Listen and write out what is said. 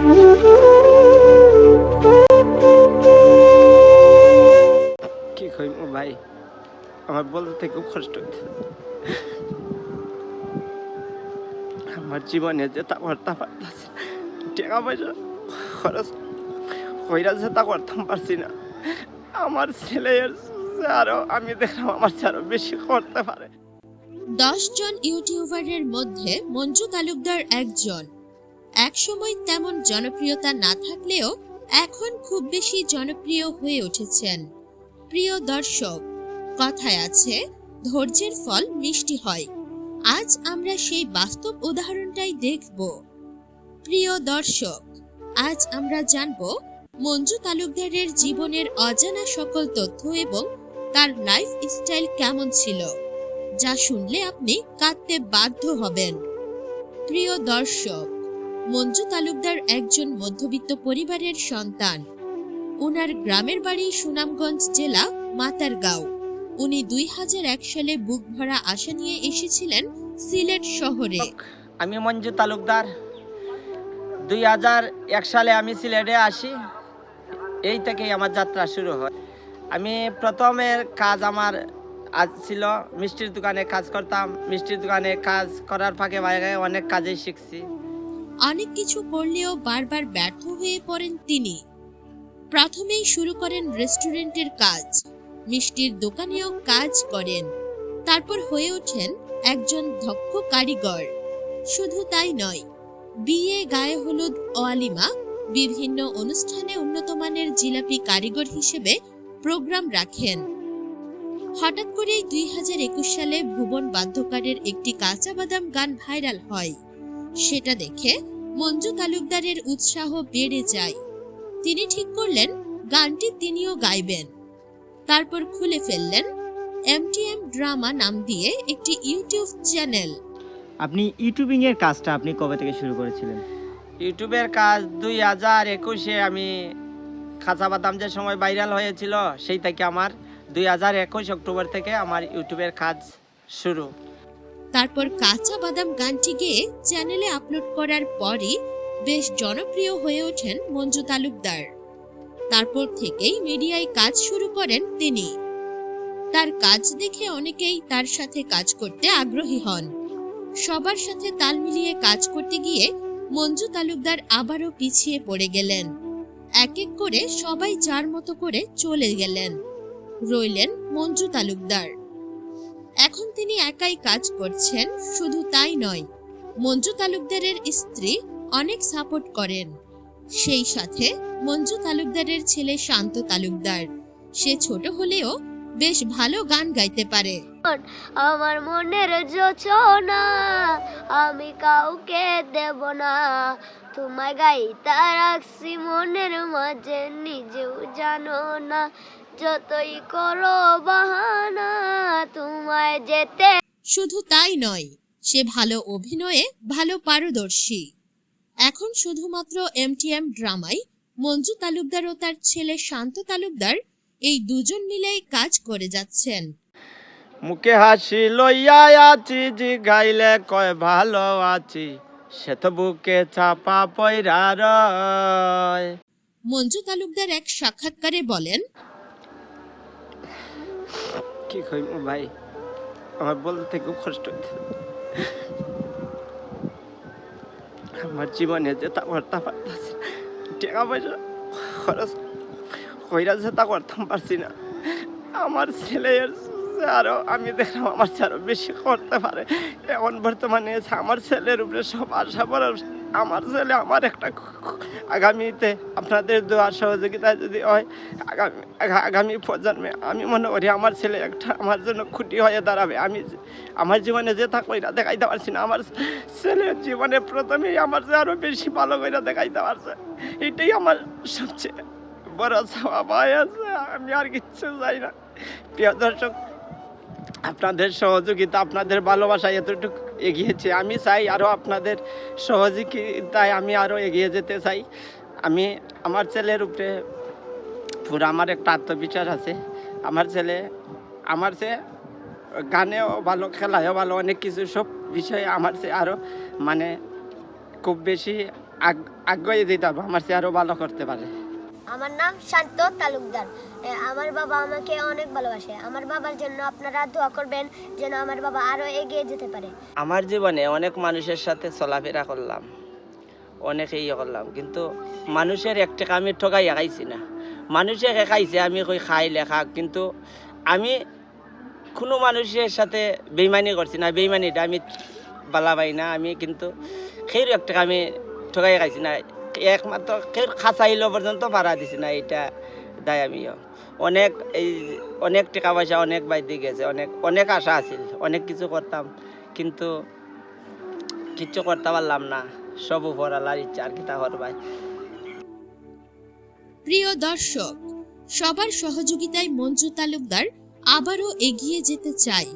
কি কইব ভাই, আমার বলতে খুব কষ্ট হচ্ছে। আমার জীবনে যে তা করতে পারতেছি, টাকা পয়সা খরচ কইরা যে তা করতাম পারছি না। আমার ছেলের আরো আমি দেখলাম আমার চেয়ে আরো বেশি করতে পারে। 10 জন ইউটিউবারের মধ্যে মঞ্জু তালুকদার একজন। একসময় তেমন জনপ্রিয়তা না থাকলেও এখন খুব বেশি জনপ্রিয় হয়ে উঠেছেন। প্রিয় দর্শক, কথায় আছে ধৈর্যের ফল মিষ্টি হয়। আজ আমরা সেই বাস্তব উদাহরণটাই দেখব। প্রিয় দর্শক, আজ আমরা জানব মঞ্জু তালুকদারের জীবনের অজানা সকল তথ্য এবং তার লাইফ স্টাইল কেমন ছিল, যা শুনলে আপনি কাঁদতে বাধ্য হবেন। প্রিয় দর্শক, মঞ্জু তালুকদার একজন মধ্যবিত্ত পরিবারের সন্তান। উনার গ্রামের বাড়ি সুনামগঞ্জ জেলা মাতারগাঁও। উনি 2001 সালে বুক ভরা আশা নিয়ে এসেছিলেন সিলেট শহরে। আমি মঞ্জু তালুকদার, 2001 সালে আমি সিলেটে আসি। এই থেকেই আমার যাত্রা শুরু হয়। আমি প্রথমের কাজ আমার আজ ছিল মিষ্টির দোকানে কাজ করতাম। মিষ্টির দোকানে কাজ করার ফাঁকে বাইরে অনেক কাজই শিখছি। অনেক কিছু করলেও বারবার ব্যর্থ হয়ে পড়েন তিনি। প্রথমেই শুরু করেন রেস্টুরেন্টের কাজ, মিষ্টির দোকানেও কাজ করেন। তারপর হয়ে ওঠেন একজন দক্ষ কারিগর। শুধু তাই নয়, বিয়ে, গায়ে হলুদ, ওয়ালিমা, বিভিন্ন অনুষ্ঠানে উন্নতমানের জিলাপি কারিগর হিসেবে প্রোগ্রাম রাখেন। হঠাৎ করেই 2021 সালে ভুবন বাদ্যকারের একটি কাঁচা বাদাম গান ভাইরাল হয়। সেটা দেখে মঞ্জু তালুকদারের উৎসাহ বেড়ে যায়। তিনি ঠিক করলেন গানটি তিনিও গাইবেন। তারপর খুলে ফেললেন MTM ড্রামা নাম দিয়ে একটি ইউটিউব চ্যানেল। আপনি ইউটিউবিং এর কাজটা আপনি কবে থেকে শুরু করেছিলেন? ইউটিউবের কাজ 2021-এ আমি কাঁচা বাদাম যে সময় ভাইরাল হয়েছিল, সেই থেকে আমার 2021 অক্টোবর থেকে আমার ইউটিউবের কাজ শুরু। তারপর কাঁচা বাদাম গানটি গেয়ে চ্যানেলে আপলোড করার পরই বেশ জনপ্রিয় হয়ে ওঠেন মঞ্জু তালুকদার। তারপর থেকেই মিডিয়ায় কাজ শুরু করেন তিনি। তার কাজ দেখে অনেকেই তার সাথে কাজ করতে আগ্রহী হন। সবার সাথে তাল মিলিয়ে কাজ করতে গিয়ে মঞ্জু তালুকদার আবারও পিছিয়ে পড়ে গেলেন। এক এক করে সবাই যার মতো করে চলে গেলেন। রইলেন মঞ্জু তালুকদার। এখন তিনি একাই কাজ করছেন। শুধু তাই নয়, মঞ্জু তালুকদারের স্ত্রী অনেক সাপোর্ট করেন। সেই সাথে মঞ্জু তালুকদারের ছেলে শান্ত তালুকদার, সে ছোট হলেও বেশ ভালো গান গাইতে পারে। আমার মনের যোচনা আমি কাউকে দেব না, তোমায় গাইতা রাখছি মনের মাঝে, নিজেও জানো না, যতই করো বাহানা তোমায় যেতে। শুধু তাই নয়, সে ভালো অভিনয়ে ভালো পারদর্শী। এখন শুধুমাত্র MTM ড্রামায় মঞ্জু তালুকদার ও তার ছেলে শান্ত তালুকদার এই দুজন মিলেই কাজ করে যাচ্ছেন। মুখে হাসি লইয়া আছি, জি গাইলে কয় ভালো আছি, সে তো বুকে চাপা পয়রা রয়। মঞ্জু তালুকদার এক সাক্ষাৎকারে বলেন, কি কইব ভাই, আমার বলতে খুব কষ্ট হচ্ছে। আমার জীবনে যে তা করতে পারতেছি, টাকা পয়সা খরচ কইরা যে তা করতাম পারছি না। আমার ছেলের আরো আমি দেখলাম আমার চেয়ে আরো বেশি করতে পারে। এখন বর্তমানে আমার ছেলের উপরে সব আশা ভরসা। আমার ছেলে আমার একটা আগামীতে আপনাদের দোয়া সহযোগিতায় যদি হয়, আগামী প্রজন্মে আমি মনে করি আমার ছেলে একটা আমার জন্য খুঁটি হয়ে দাঁড়াবে। আমি আমার জীবনে যে তা কইরা দেখাইতে পারছি না, আমার ছেলের জীবনে প্রথমেই আমার যে আরো বেশি ভালো কইরা দেখাইতে পারছে। এটাই আমার সবচেয়ে বড় চাওয়া ভাই আছে। আমি আর কিচ্ছু চাই না। প্রিয় দর্শক, আপনাদের সহযোগিতা, আপনাদের ভালোবাসায় এতটুকু এগিয়েছে। আমি চাই আরও আপনাদের সহযোগিতায় আমি আরও এগিয়ে যেতে চাই। আমি আমার ছেলের উপরে পুরো আমার একটা আত্মবিশ্বাস আছে। আমার ছেলে আমার চেয়ে গানেও ভালো, খেলায়ও ভালো, অনেক কিছু সব বিষয়ে আমার চেয়ে আরও মানে খুব বেশি আগে যেতে পারবো, আমার চেয়ে আরো ভালো করতে পারে। আমার নাম শান্ত তালুকদার। আমার বাবা আমাকে অনেক ভালোবাসে। আমার বাবার জন্য আপনারা দোয়া করবেন যেন আমার বাবা আরো এগিয়ে যেতে পারে। আমার জীবনে অনেক মানুষের সাথে চলাফেরা করলাম, অনেকেই করলাম, কিন্তু মানুষের এক টাকা আমি ঠকাই খাইছি না। মানুষে খাইছে, আমি কই খাই লেখা, কিন্তু আমি কোনো মানুষের সাথে বেইমানি করছি না। বেইমানিটা আমি বালা পাই না। আমি কিন্তু সেই এক টাকা আমি ঠকাই খাইছি না, একমাত্র সেই খাঁচাইলো পর্যন্ত ভাড়া দিছি না, এটা দায় আমিও। অনেক এই অনেক টাকা পয়সা অনেক বাইরে গেছে, অনেক অনেক আশা আছিল, অনেক কিছু করতাম, কিন্তু কিচ্ছু করতে পারলাম না। সব উপর আল্লাহর ইচ্ছা, আর কি তা করবাই। প্রিয় দর্শক, সবার সহযোগিতায় মঞ্জু তালুকদার আবারও এগিয়ে যেতে চায়।